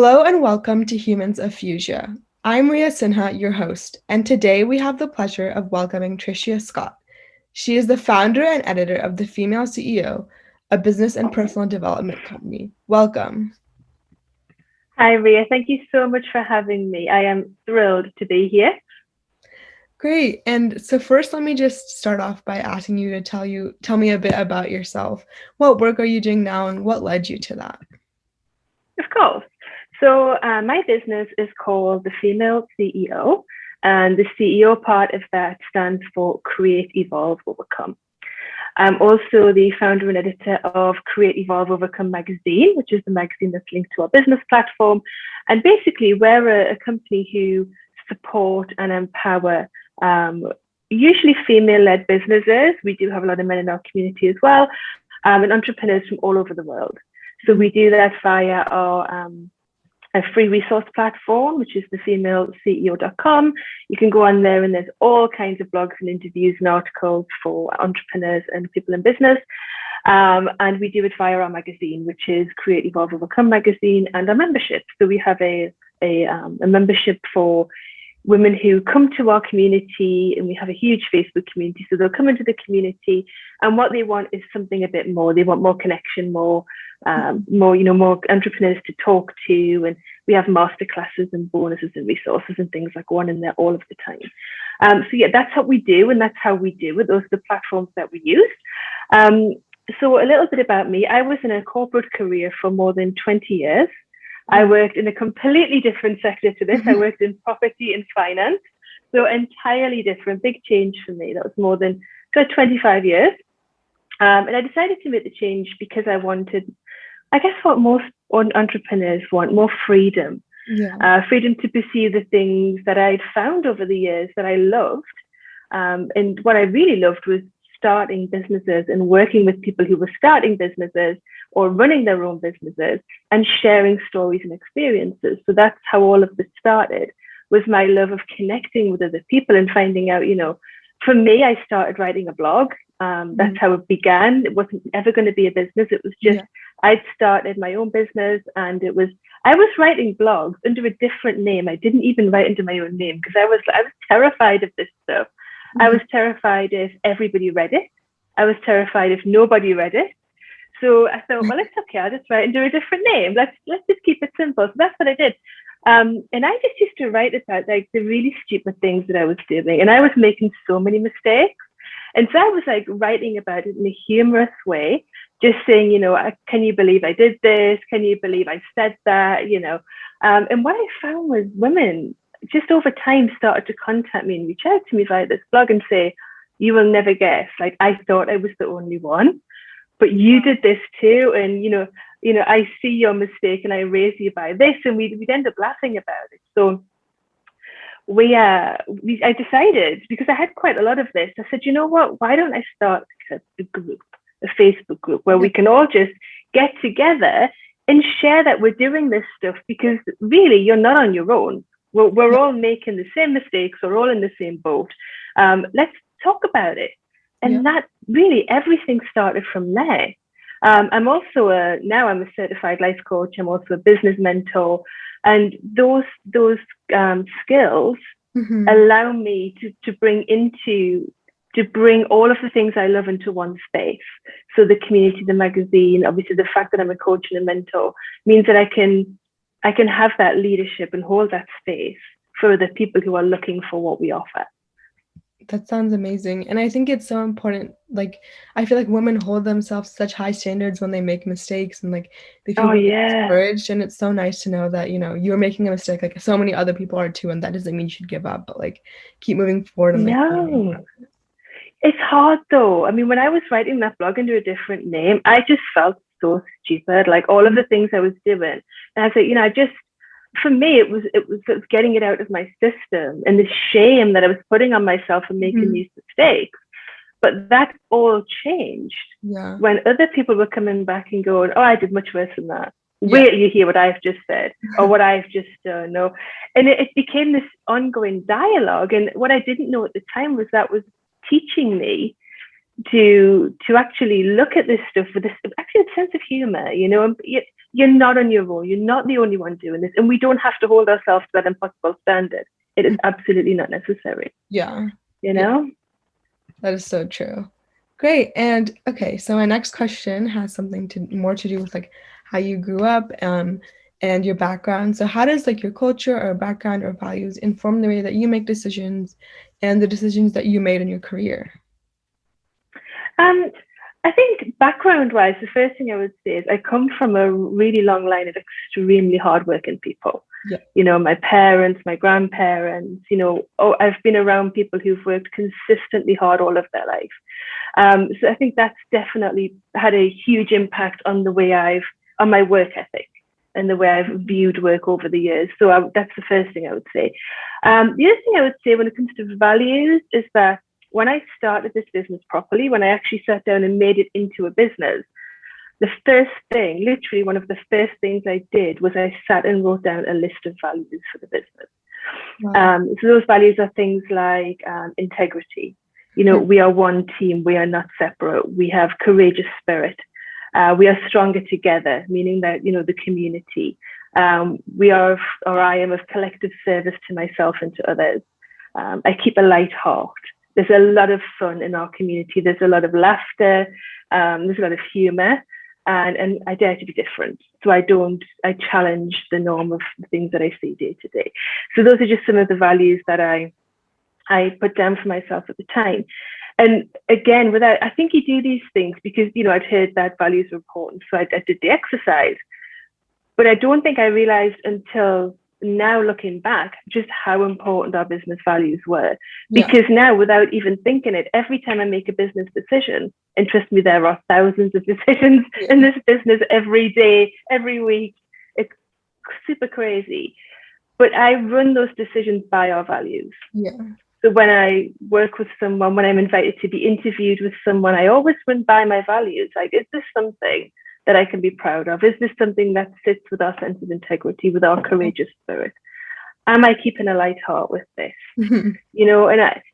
Hello and welcome to Humans of Fuzia. I'm Riya Sinha, your host, and today we have the pleasure of welcoming Tricia Scott. She is the founder and editor of The Female CEO, a business and personal development company. Welcome. Hi, Ria. Thank you so much for having me. I am thrilled to be here. Great. And so first let me just start off by asking you to tell me a bit about yourself. What work are you doing now and what led you to that? Of course. So, my business is called The Female CEO, and the CEO part of that stands for Create, Evolve, Overcome. I'm also the founder and editor of Create, Evolve, Overcome magazine, which is the magazine that's linked to our business platform. And basically, we're a company who support and empower usually female-led businesses. We do have a lot of men in our community as well, and entrepreneurs from all over the world. So we do that via our a free resource platform, which is thefemaleceo.com. You can go on there and there's all kinds of blogs and interviews and articles for entrepreneurs and people in business. And we do it via our magazine, which is Create, Evolve, Overcome magazine, and our membership. So we have a membership for women who come to our community, and we have a huge Facebook community. So they'll come into the community, and what they want is something a bit more. They want more connection, more entrepreneurs to talk to, and we have masterclasses and bonuses and resources and things like one in there all of the time. So yeah, that's what we do, and that's how we do it. Those are the platforms that we use. So a little bit about me. I was in a corporate career for more than 20 years. I worked in a completely different sector to this. I worked in property and finance, so entirely different, big change for me. That was more than 25 years. And I decided to make the change because I wanted, I guess, what most entrepreneurs want, more freedom. Freedom to pursue the things that I'd found over the years that I loved. And what I really loved was starting businesses and working with people who were starting businesses or running their own businesses and sharing stories and experiences. So that's how all of this started, was my love of connecting with other people and finding out, for me, I started writing a blog. That's how it began. It wasn't ever going to be a business. It was just, I'd started my own business, and I was writing blogs under a different name. I didn't even write under my own name because I was terrified of this stuff. I was terrified if everybody read it. I was terrified if nobody read it. So I thought, well, it's okay. I'll just write under a different name. Let's just keep it simple. So that's what I did. And I just used to write about like the really stupid things that I was doing. And I was making so many mistakes. And so I was like writing about it in a humorous way, just saying, can you believe I did this? Can you believe I said that? And what I found was women just over time started to contact me and reach out to me via this blog and say, you will never guess. Like, I thought I was the only one, but you did this too. And, I see your mistake and I raise you by this. And we'd end up laughing about it. So I decided, because I had quite a lot of this, I said, you know what, why don't I start a group, a Facebook group where we can all just get together and share that we're doing this stuff, because really you're not on your own. We're all making the same mistakes. We're all in the same boat. Let's talk about it. And that really, everything started from there. I'm also now I'm a certified life coach. I'm also a business mentor. And those skills allow me to bring all of the things I love into one space. So the community, the magazine, obviously the fact that I'm a coach and a mentor means that I can have that leadership and hold that space for the people who are looking for what we offer. That sounds amazing. And I think it's so important. Like, I feel like women hold themselves such high standards when they make mistakes, and like they feel really discouraged. And it's so nice to know that, you're making a mistake, like so many other people are too, and that doesn't mean you should give up, but like keep moving forward and like it's hard though. I mean, when I was writing that blog under a different name, I just felt so stupid, like all of the things I was doing. And I said, for me, it was getting it out of my system and the shame that I was putting on myself for making these mistakes. But that all changed when other people were coming back and going, oh, I did much worse than that. Wait till you hear what I've just said or what I've just done. No. And it became this ongoing dialogue. And what I didn't know at the time was that was teaching me to actually look at this stuff with this actually a sense of humor, you're not on your own. You're not the only one doing this. And we don't have to hold ourselves to that impossible standard. It is absolutely not necessary. Yeah. You know? That is so true. Great. And okay, so my next question has something more to do with like how you grew up and your background. So how does like your culture or background or values inform the way that you make decisions and the decisions that you made in your career? I think background-wise, the first thing I would say is I come from a really long line of extremely hardworking people. Yeah. You know, my parents, my grandparents, you know, I've been around people who've worked consistently hard all of their life. So I think that's definitely had a huge impact on the way on my work ethic and the way I've viewed work over the years. So that's the first thing I would say. The other thing I would say when it comes to values is that when I started this business properly, when I actually sat down and made it into a business, the first thing, literally one of the first things I did was I sat and wrote down a list of values for the business. Wow. So those values are things like integrity. You know, we are one team. We are not separate. We have courageous spirit. We are stronger together, meaning that, you know, the community. I am of collective service to myself and to others. I keep a light heart. There's a lot of fun in our community. There's a lot of laughter. There's a lot of humor. And I dare to be different. So I challenge the norm of the things that I see day to day. So those are just some of the values that I put down for myself at the time. And again, I think you do these things because, you know, I'd heard that values were important. So I did the exercise. But I don't think I realized until now, looking back, just how important our business values were. Because now, without even thinking it, every time I make a business decision, and trust me, there are thousands of decisions in this business every day, every week. It's super crazy. But I run those decisions by our values. Yeah. So when I work with someone, when I'm invited to be interviewed with someone, I always run by my values. Like, is this something that I can be proud of? Is this something that sits with our sense of integrity, with our courageous spirit? Am I keeping a light heart with this? You know,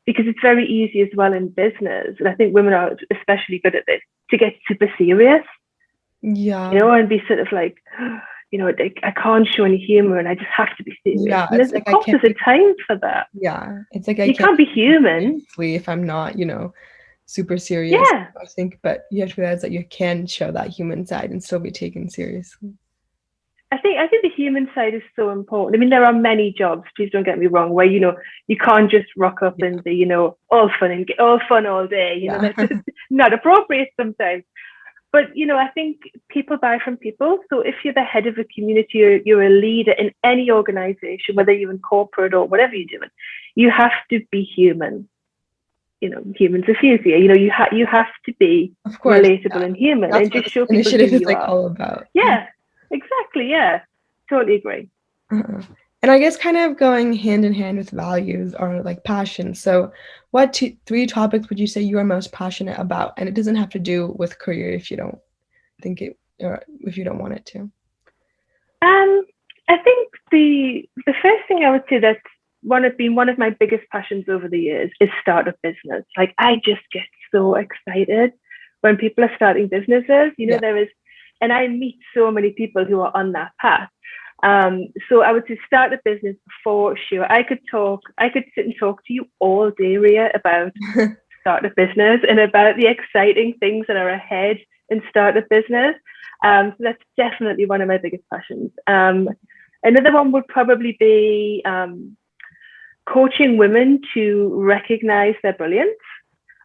because it's very easy as well in business, and I think women are especially good at this, to get super serious. Yeah. You know, and be sort of like, you know, I can't show any humor and I just have to be serious. Yeah, and of course, there's a time for that. Yeah, it's like you can't be human if I'm not, you know, super serious. Yeah, I think, but you have to realize that you can show that human side and still be taken seriously. I think the human side is so important. I mean, there are many jobs, please don't get me wrong, where, you know, you can't just rock up and be, you know, all fun all day. You know, that's not appropriate sometimes. But, you know, I think people buy from people. So if you're the head of a community or you're a leader in any organization, whether you're in corporate or whatever you're doing, you have to be human. You know, humans are Fuzia. You know, you have to be relatable and human. That's and just show people who is you like are. all about. Yeah, exactly. Yeah, totally agree. And I guess kind of going hand in hand with values are like passion. So what three topics would you say you are most passionate about? And it doesn't have to do with career if you don't think it, or if you don't want it to. I think the first thing I would say that's one of my biggest passions over the years is startup business. Like, I just get so excited when people are starting businesses. You know, and I meet so many people who are on that path. So I would say start a business for sure. I could sit and talk to you all day, Riya, about start a business and about the exciting things that are ahead in start a business. So that's definitely one of my biggest passions. Another one would probably be coaching women to recognize their brilliance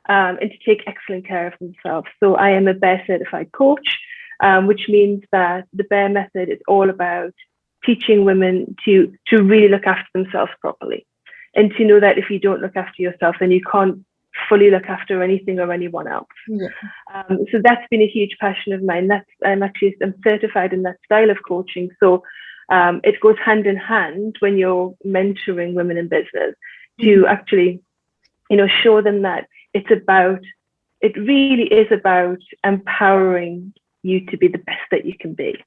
and to take excellent care of themselves. So I am a BEAR certified coach, which means that the BEAR method is all about teaching women to really look after themselves properly, and to know that if you don't look after yourself, then you can't fully look after anything or anyone else. So that's been a huge passion of mine. I'm certified in that style of coaching. So it goes hand in hand when you're mentoring women in business to actually, you know, show them that it really is about empowering you to be the best that you can be.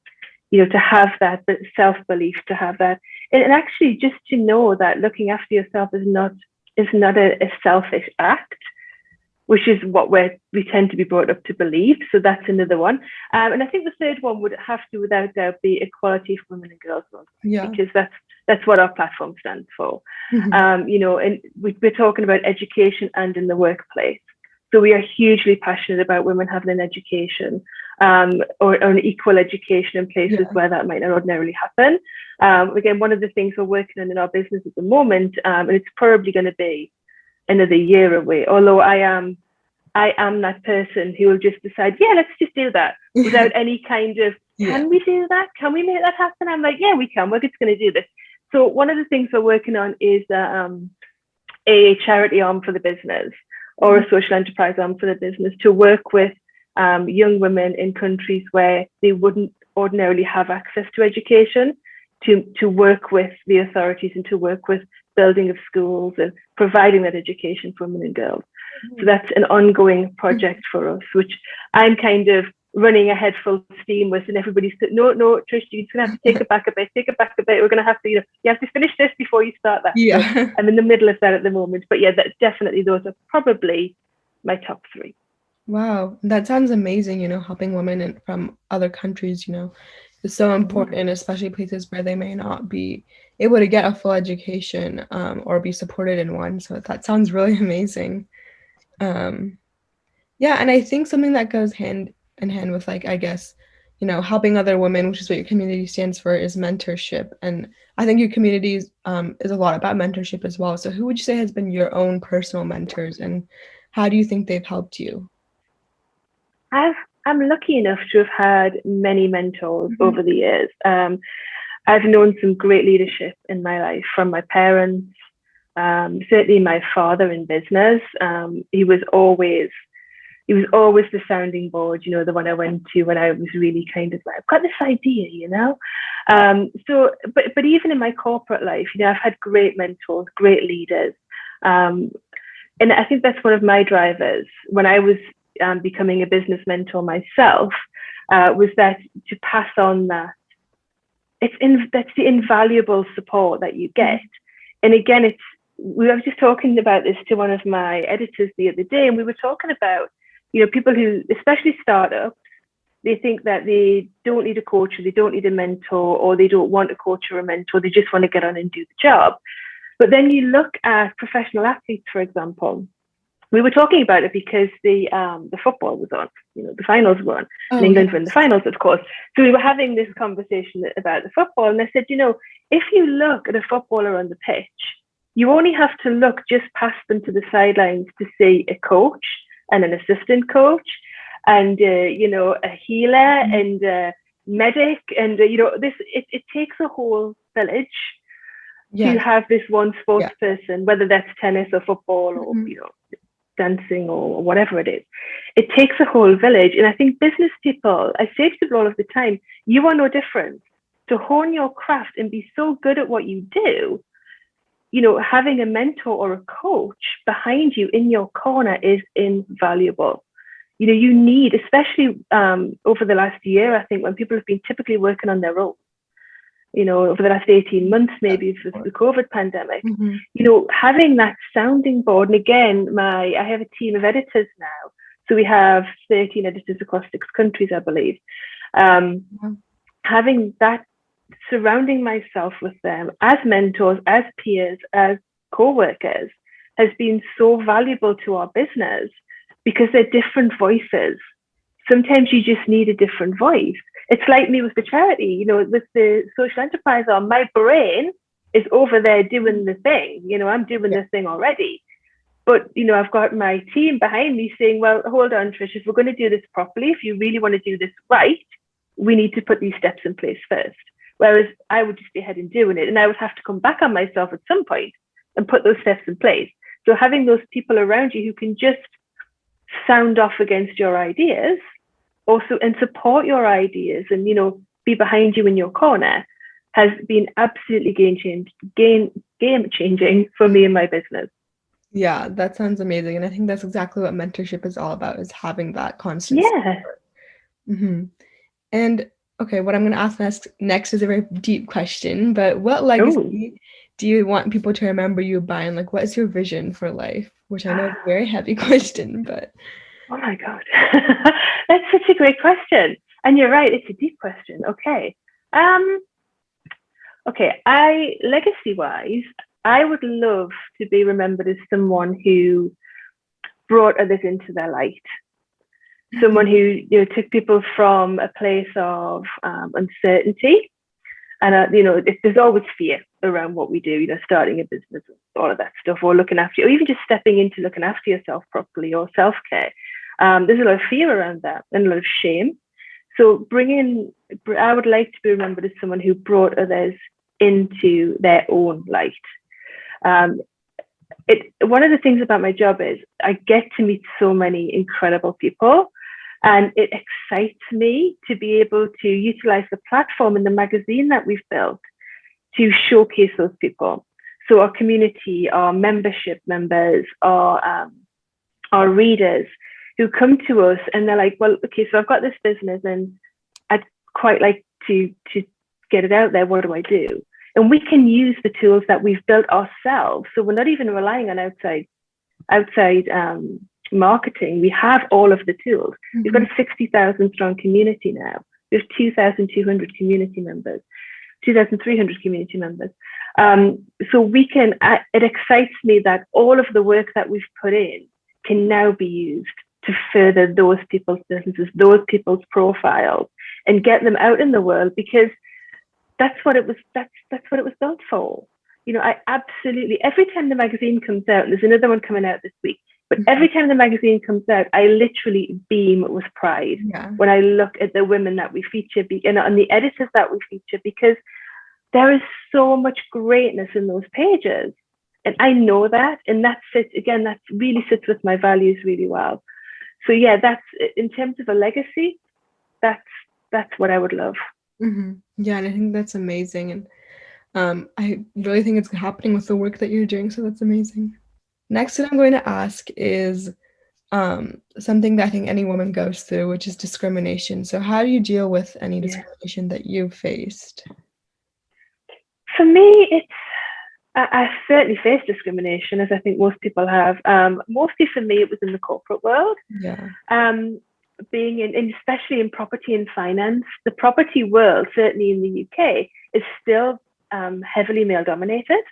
You know, to have that self-belief, to have that, and actually just to know that looking after yourself is not a selfish act, which is what we tend to be brought up to believe. So that's another one. And I think the third one would have to, without doubt, be equality for women and girls, because that's what our platform stands for. And we're talking about education and in the workplace. So we are hugely passionate about women having an education, or an equal education in places where that might not ordinarily happen. Again, one of the things we're working on in our business at the moment, and it's probably going to be another year away, although I am that person who will just decide, let's just do that without any kind of, can we do that? Can we make that happen? I'm like, yeah, we can. We're just going to do this. So one of the things we're working on is a charity arm for the business, or a social enterprise arm for the business, to work with young women in countries where they wouldn't ordinarily have access to education, to work with the authorities and to work with building of schools and providing that education for women and girls. So that's an ongoing project for us, which I'm kind of running ahead full steam with, and everybody's said, no, Trish, you're just gonna have to take it back a bit. We're gonna have to, you have to finish this before you start that. So I'm in the middle of that at the moment, but that's definitely, those are probably my top 3. Wow, that sounds amazing. Helping women from other countries, is so important, especially places where they may not be able to get a full education, or be supported in one. So that sounds really amazing. And I think something that goes hand in hand with, like, I guess, helping other women, which is what your community stands for, is mentorship. And I think your community is a lot about mentorship as well. So who would you say has been your own personal mentors, and how do you think they've helped you? I'm lucky enough to have had many mentors over the years. I've known some great leadership in my life from my parents, certainly my father in business. He was always the sounding board, the one I went to when I was really kind of like, I've got this idea, but even in my corporate life, I've had great mentors, great leaders. And I think that's one of my drivers when I was becoming a business mentor myself, was that to pass on that. That's the invaluable support that you get. And again, I was just talking about this to one of my editors the other day, and we were talking about, people who, especially startups, they think that they don't need a coach, or they don't need a mentor, or they don't want a coach or a mentor. They just want to get on and do the job. But then you look at professional athletes, for example. We were talking about it because the football was on, the finals were on. And England were in the finals, of course. So we were having this conversation about the football, and I said, if you look at a footballer on the pitch, you only have to look just past them to the sidelines to see a coach and an assistant coach, and a healer and a medic, and it takes a whole village to have this one sports person, whether that's tennis or football or dancing or whatever it is. It takes a whole village. And I think business people, I say to people all of the time, you are no different. To hone your craft and be so good at what you do, having a mentor or a coach behind you in your corner is invaluable. You need, especially over the last year, I think, when people have been typically working on their own, over the last 18 months, maybe with the COVID pandemic, having that sounding board. And again, I have a team of editors now. So we have 13 editors across 6 countries, I believe. Having that, surrounding myself with them as mentors, as peers, as co-workers, has been so valuable to our business, because they're different voices. Sometimes you just need a different voice. It's like me with the charity, with the social enterprise arm. My brain is over there doing the thing. I'm doing this thing already. But, I've got my team behind me saying, well, hold on, Trish, if we're going to do this properly, if you really want to do this right, we need to put these steps in place first. Whereas I would just be ahead and doing it. And I would have to come back on myself at some point and put those steps in place. So having those people around you who can just sound off against your ideas also and support your ideas and, be behind you in your corner has been absolutely game changing for me and my business. Yeah, that sounds amazing. And I think that's exactly what mentorship is all about, is having that constant support. And okay, what I'm going to ask next is a very deep question, but what legacy do you want people to remember you by? And like, what is your vision for life? which I know is a very heavy question, but. Oh my God. That's such a great question. And you're right, it's a deep question. Okay. Legacy wise, I would love to be remembered as someone who brought others into their light. Someone who took people from a place of uncertainty, and there's always fear around what we do. Starting a business, all of that stuff, or looking after, or even just stepping into looking after yourself properly, or self-care. There's a lot of fear around that, and a lot of shame. So I would like to be remembered as someone who brought others into their own light. One of the things about my job is I get to meet so many incredible people, and it excites me to be able to utilize the platform and the magazine that we've built to showcase those people. So our community, our membership members, our readers who come to us and they're like, well, okay, so I've got this business and I'd quite like to get it out there. What do I do? And we can use the tools that we've built ourselves. So we're not even relying on outside marketing. We have all of the tools. We've got a 60,000 strong community now. We have 2,200 community members, 2,300 community members. So we can, it excites me that all of the work that we've put in can now be used to further those people's businesses, those people's profiles, and get them out in the world, because that's what it was built for. I absolutely, every time the magazine comes out, and there's another one coming out this week, but every time the magazine comes out, I literally beam with pride when I look at the women that we feature and the editors that we feature, because there is so much greatness in those pages. And I know that, and that really sits with my values really well. So yeah, that's, in terms of a legacy, that's what I would love. Yeah, and I think that's amazing. And I really think it's happening with the work that you're doing, so that's amazing. Next that I'm going to ask is something that I think any woman goes through, which is discrimination. So how do you deal with any discrimination that you've faced? For me, I certainly faced discrimination, as I think most people have. Mostly for me, it was in the corporate world. Yeah. Being in, especially in property and finance, the property world, certainly in the UK, is still heavily male dominated.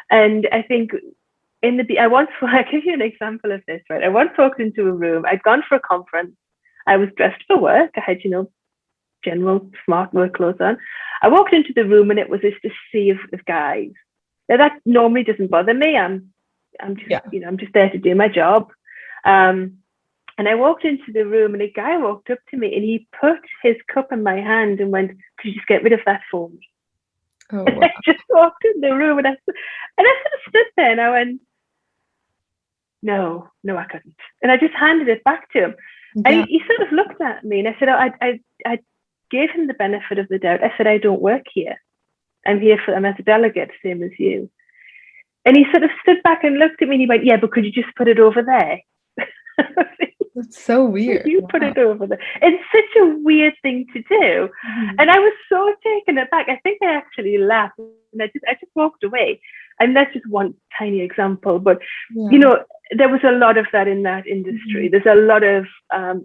And I think I'll give you an example of this, right? I once walked into a room, I'd gone for a conference, I was dressed for work, I had, general smart work clothes on. I walked into the room and it was just a sea of guys. Now that normally doesn't bother me. I'm just there to do my job. And I walked into the room and a guy walked up to me and he put his cup in my hand and went, "Could you just get rid of that for me?" Oh, wow. And I just walked in the room and I sort of stood there and I went, no, I couldn't. And I just handed it back to him. Yeah. And he sort of looked at me and I said, I gave him the benefit of the doubt. I said, I don't work here. I'm as a delegate, same as you. And he sort of stood back and looked at me and he went, yeah, but could you just put it over there? That's so weird. You put it over there. It's such a weird thing to do. And I was so taken aback. I think I actually laughed and I just walked away. And that's just one tiny example. But, there was a lot of that in that industry. There's a lot of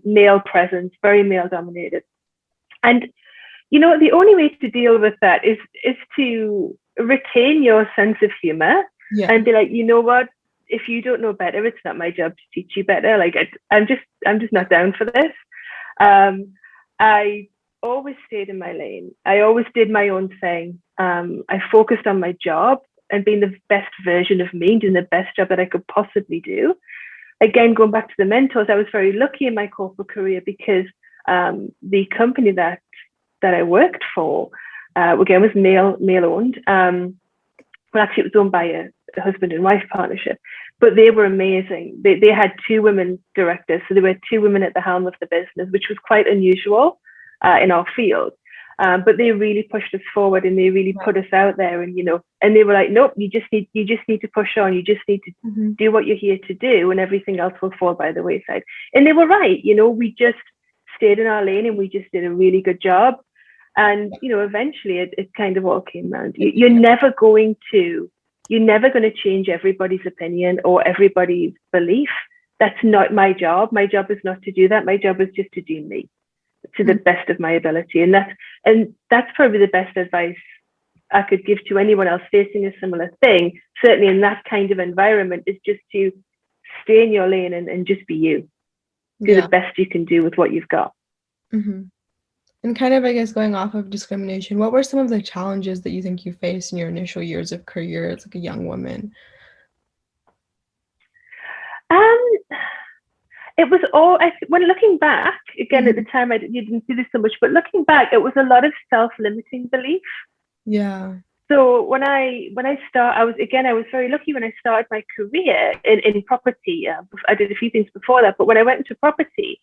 male presence, very male dominated. And, the only way to deal with that is to retain your sense of humor and be like, you know what? If you don't know better, it's not my job to teach you better. Like I'm just not down for this. I always stayed in my lane. I always did my own thing. I focused on my job and being the best version of me, doing the best job that I could possibly do. Again, going back to the mentors, I was very lucky in my corporate career because the company that I worked for, again, was male owned. Well, actually, it was owned by a husband and wife partnership, but they were amazing. They had 2 women directors, so there were 2 women at the helm of the business, which was quite unusual in our field. But they really pushed us forward and they really put us out there, and and they were like, nope, you just need to push on. You just need to do what you're here to do, and everything else will fall by the wayside. And they were right. We just stayed in our lane and we just did a really good job. And eventually it kind of all came around. You're never going to You're never going to change everybody's opinion or everybody's belief. That's not my job. My job is not to do that. My job is just to do me to the best of my ability. And that's probably the best advice I could give to anyone else facing a similar thing, certainly in that kind of environment, is just to stay in your lane and just be you. Do the best you can do with what you've got. Mm-hmm. And kind of, I guess, going off of discrimination, what were some of the challenges that you think you faced in your initial years of career as like a young woman? It was all, when looking back, again, at the time, you didn't see this so much, but looking back, it was a lot of self-limiting belief. Yeah. So when I started, I was very lucky when I started my career in property. I did a few things before that, but when I went into property,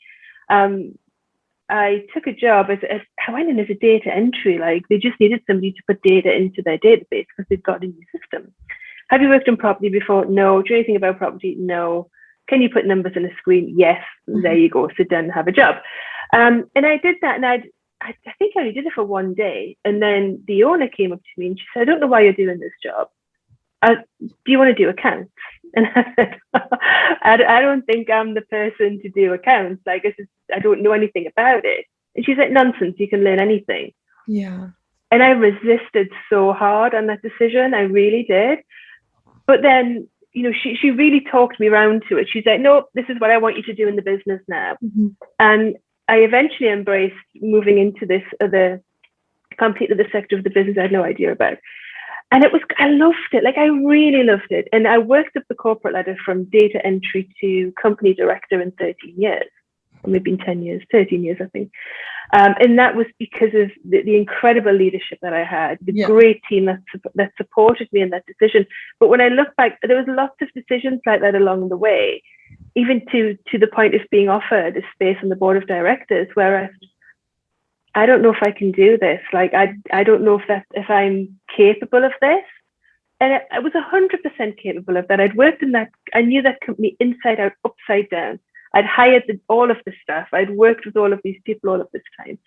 I took a job I went in as a data entry. Like, they just needed somebody to put data into their database because they've got a new system. Have you worked in property before? No. Do you know anything about property? No. Can you put numbers on a screen? Yes. There you go. Sit down and have a job. And I did that, and I think I only did it for one day. And then the owner came up to me and she said, I don't know why you're doing this job. Do you want to do accounts? And I said, I don't think I'm the person to do accounts. Like, I don't know anything about it. And she's like, nonsense, you can learn anything. Yeah. And I resisted so hard on that decision. I really did. But then, she really talked me around to it. She's like, no, this is what I want you to do in the business now. And I eventually embraced moving into this completely the sector of the business I had no idea about. And I loved it. Like, I really loved it. And I worked up the corporate ladder from data entry to company director in 13 years, or maybe in 10 years, 13 years, I think. And that was because of the incredible leadership that I had, the great team that supported me in that decision. But when I look back, there was lots of decisions like that along the way, even to the point of being offered a space on the board of directors, where I don't know if I can do this. Like, I don't know if I'm capable of this. And I was 100% capable of that. I'd worked in that. I knew that company inside out, upside down. I'd hired all of the staff. I'd worked with all of these people all of this time.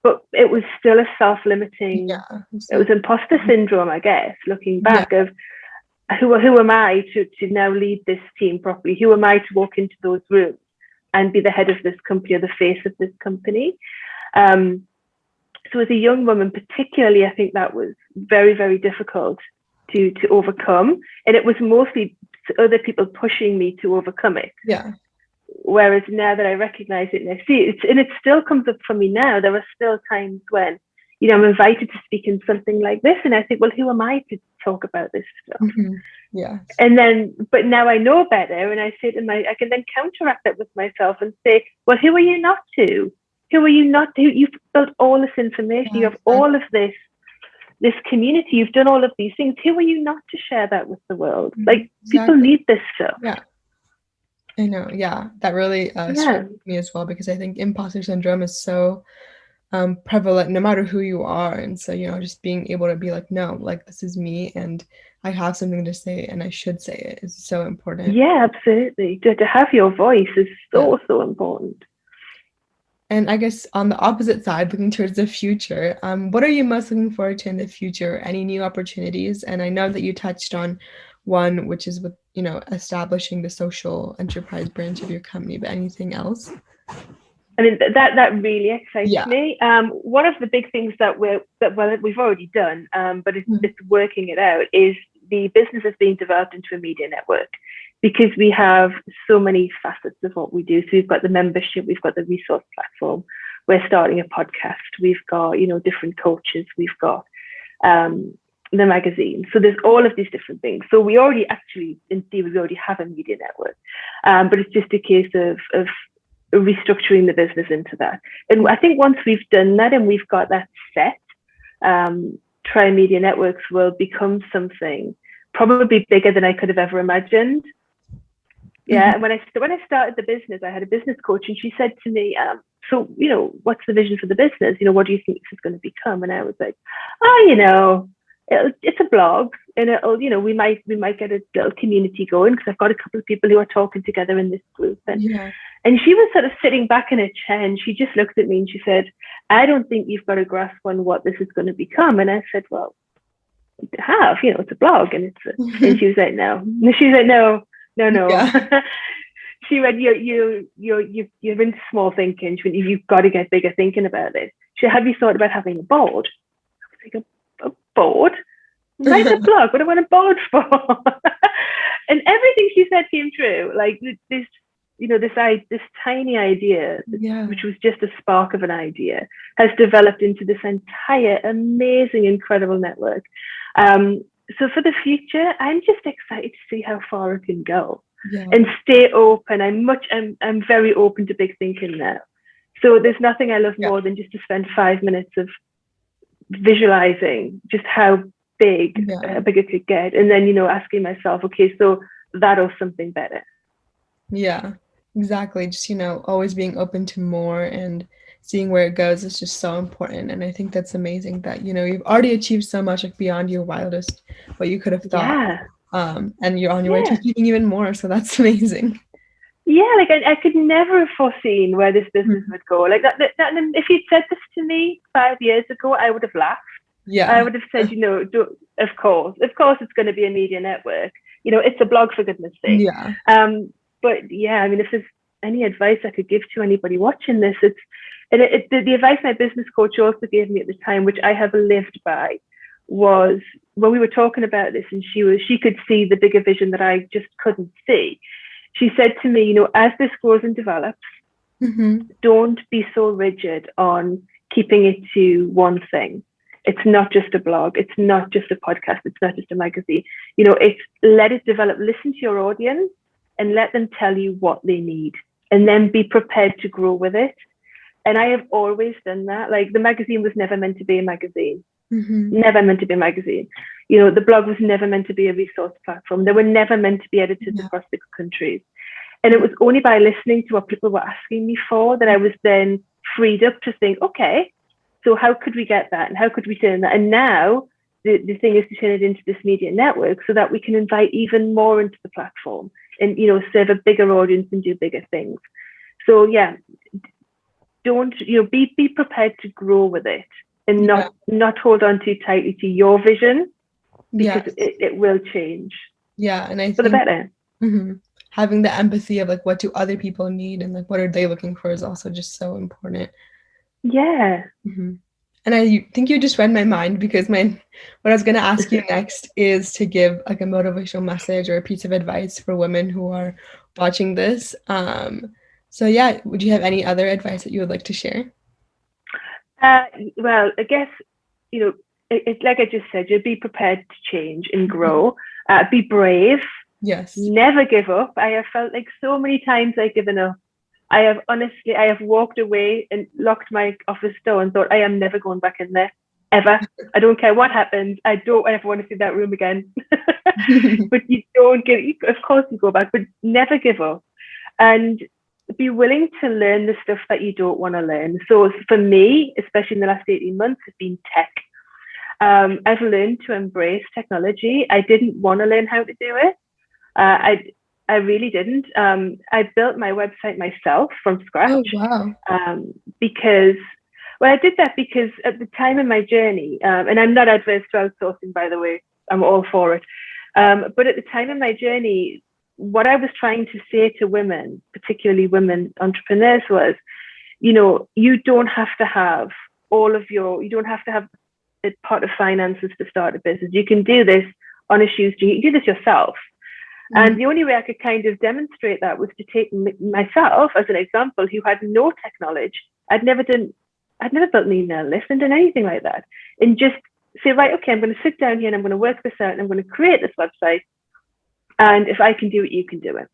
But it was still a self-limiting, it was imposter syndrome, I guess, looking back of who am I to now lead this team properly? Who am I to walk into those rooms and be the head of this company or the face of this company? So as a young woman, particularly, I think that was very, very difficult to overcome. And it was mostly other people pushing me to overcome it. Yeah. Whereas now that I recognize it and I see it, and it still comes up for me now, there are still times when, I'm invited to speak in something like this. And I think, well, who am I to talk about this stuff? Yeah. And then, but now I know better. And I say I can then counteract that with myself and say, well, who are you not to? Who are you not to? You've built all this information. You have all of this community. You've done all of these things. Who are you not to share that with the world? Like, people need this stuff. Yeah. I know. Yeah. That really struck me as well, because I think imposter syndrome is so prevalent no matter who you are. And so, just being able to be like, no, like, this is me and I have something to say and I should say it is so important. Yeah, absolutely. To have your voice is so important. And I guess on the opposite side, looking towards the future, what are you most looking forward to in the future? Any new opportunities? And I know that you touched on one, which is with, establishing the social enterprise branch of your company, but anything else? I mean, that really excites me. One of the big things that we've already done, but it's working it out, is the business is being developed into a media network, because we have so many facets of what we do. So we've got the membership, we've got the resource platform, we're starting a podcast, we've got, different coaches, we've got the magazine. So there's all of these different things. So we already actually, in theory, we already have a media network, but it's just a case of restructuring the business into that. And I think once we've done that and we've got that set, Tri Media Networks will become something probably bigger than I could have ever imagined. Yeah. And when I started the business, I had a business coach, and she said to me, so, what's the vision for the business? What do you think this is going to become? And I was like, it's a blog, and we might get a little community going, because I've got a couple of people who are talking together in this group. And she was sort of sitting back in her chair, and she just looked at me and she said, I don't think you've got a grasp on what this is going to become. And I said, well, have, it's a blog, and and she was like, no. And she's like, no. Yeah. She went, you're into small thinking. She went, you've got to get bigger thinking about it. She said, have you thought about having a board? I was like, a board? Write a blog. What do I want a board for? And everything she said came true. Like this, this tiny idea, Yeah. which was just a spark of an idea, has developed into this entire amazing, incredible network. So for the future, I'm just excited to see how far it can go, and stay open. I'm very open to big thinking now. So there's nothing I love more than just to spend 5 minutes of visualizing just how big it could get, and then asking myself, okay, so that or something better. Yeah, exactly. Just, always being open to more and seeing where it goes is just so important. And I think that's amazing that, you've already achieved so much, like, beyond your wildest what you could have thought. And you're on your way to achieving even more, so that's amazing. Yeah, like I could never have foreseen where this business would go. Like that, if you'd said this to me 5 years ago, I would have laughed. Yeah. I would have said, of course it's going to be a media network. It's a blog, for goodness sake. Yeah. But yeah, I mean, if there's any advice I could give to anybody watching this, the advice my business coach also gave me at the time, which I have lived by, was when we were talking about this, and she could see the bigger vision that I just couldn't see. She said to me, as this grows and develops, don't be so rigid on keeping it to one thing. It's not just a blog. It's not just a podcast. It's not just a magazine. It's let it develop. Listen to your audience and let them tell you what they need, and then be prepared to grow with it. And I have always done that. Like, the magazine was never meant to be a magazine. Never meant to be a magazine. The blog was never meant to be a resource platform. They were never meant to be edited across 6 countries. And it was only by listening to what people were asking me for that I was then freed up to think, okay, so how could we get that? And how could we turn that? And now the thing is to turn it into this media network so that we can invite even more into the platform and, serve a bigger audience and do bigger things. So yeah, don't, be prepared to grow with it, and not hold on too tightly to your vision, because it will change. Yeah, and I for think the better. Having the empathy of, like, what do other people need and, like, what are they looking for is also just so important. Yeah. And I think you just read my mind, because what I was going to ask you next is to give, like, a motivational message or a piece of advice for women who are watching this. So yeah, would you have any other advice that you would like to share? Well, I guess, it's like I just said, you be prepared to change and grow. Be brave. Yes. Never give up. I have felt like so many times I've given up. I have walked away and locked my office door and thought, I am never going back in there, ever. I don't care what happens. I don't ever want to see that room again. But you don't of course you go back, but never give up. And be willing to learn the stuff that you don't want to learn. So for me, especially in the last 18 months, it's been tech. I've learned to embrace technology. I didn't want to learn how to do it. I really didn't. I built my website myself from scratch. Oh, wow. I did that because at the time in my journey, and I'm not adverse to outsourcing, by the way, I'm all for it. But at the time in my journey, what I was trying to say to women, particularly women entrepreneurs, was, you don't have to have you don't have to have a part of finances to start a business. You can do this on a shoestring. You can do this yourself. And the only way I could kind of demonstrate that was to take myself as an example, who had no tech knowledge. I'd never built an email list and done anything like that. And just say, right, okay, I'm going to sit down here and I'm going to work this out and I'm going to create this website. And if I can do it, you can do it.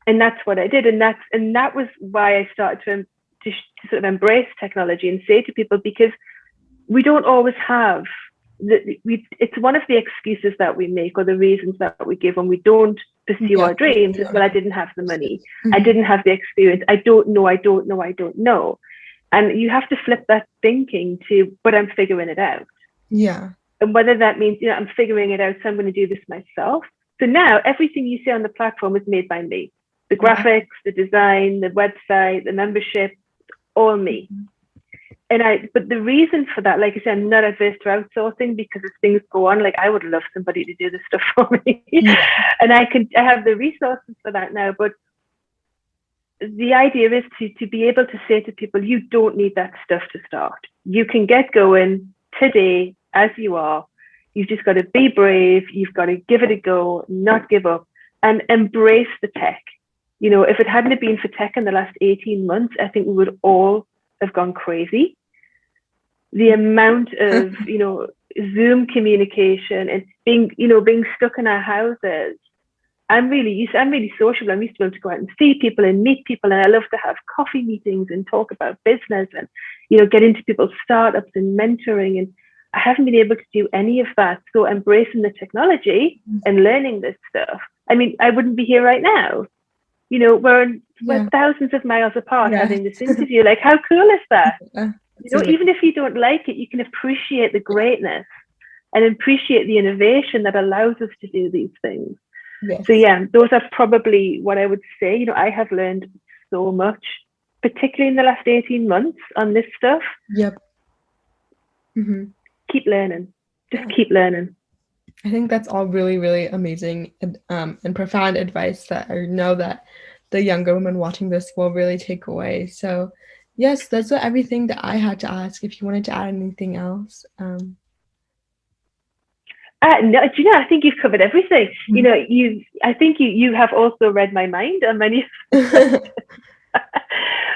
And that's what I did. And that was why I started to sort of embrace technology and say to people, because we don't always have it's one of the excuses that we make, or the reasons that we give when we don't pursue our dreams, is, well, I didn't have the money, I didn't have the experience, I don't know. And you have to flip that thinking to, but I'm figuring it out. Yeah. And whether that means, I'm figuring it out, so I'm going to do this myself. So now everything you see on the platform is made by me. The graphics, the design, the website, the membership, all me. but the reason for that, like I said, I'm not adverse to outsourcing, because as things go on, like I would love somebody to do this stuff for me, Yeah. and I have the resources for that now. But the idea is to be able to say to people, you don't need that stuff to start. You can get going today as you are. You've just got to be brave. You've got to give it a go, not give up, and embrace the tech. You know, if it hadn't been for tech in the last 18 months, I think we would all have gone crazy. The amount of, Zoom communication and being stuck in our houses. I'm really sociable. I'm used to be able to go out and see people and meet people, and I love to have coffee meetings and talk about business and, get into people's startups and mentoring. And I haven't been able to do any of that. So embracing the technology and learning this stuff. I mean, I wouldn't be here right now. We're thousands of miles apart having this interview. Like, how cool is that? Even if you don't like it, you can appreciate the greatness and appreciate the innovation that allows us to do these things. Yes. So yeah, those are probably what I would say. I have learned so much, particularly in the last 18 months on this stuff. Yep. Mm-hmm. Keep learning. Just keep learning. I think that's all really, really amazing and profound advice that I know that the younger women watching this will really take away. So yes, that's everything that I had to ask. If you wanted to add anything else. No, do you know, I think you've covered everything. Mm-hmm. I think you have also read my mind on many.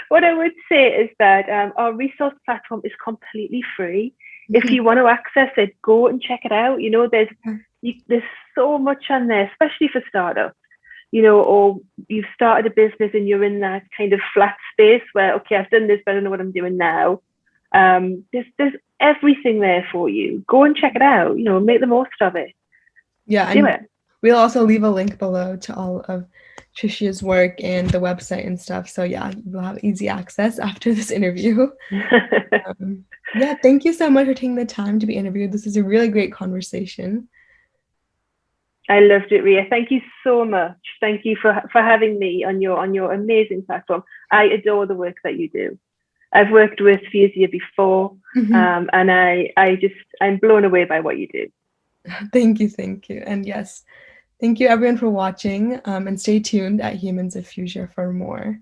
What I would say is that our resource platform is completely free. Mm-hmm. If you want to access it, go and check it out. There's so much on there, especially for startups. Or you've started a business and you're in that kind of flat space where, okay, I've done this, but I don't know what I'm doing now. There's everything there for you. Go and check it out. Make the most of it. Yeah, do it. We'll also leave a link below to all of Tricia's work and the website and stuff. So yeah, you'll have easy access after this interview. Yeah, thank you so much for taking the time to be interviewed. This is a really great conversation. I loved it, Riya. Thank you so much. Thank you for having me on your amazing platform. I adore the work that you do. I've worked with Fuzia before, mm-hmm. And I'm blown away by what you do. Thank you. And yes, thank you everyone for watching, and stay tuned at Humans of Fuzia for more.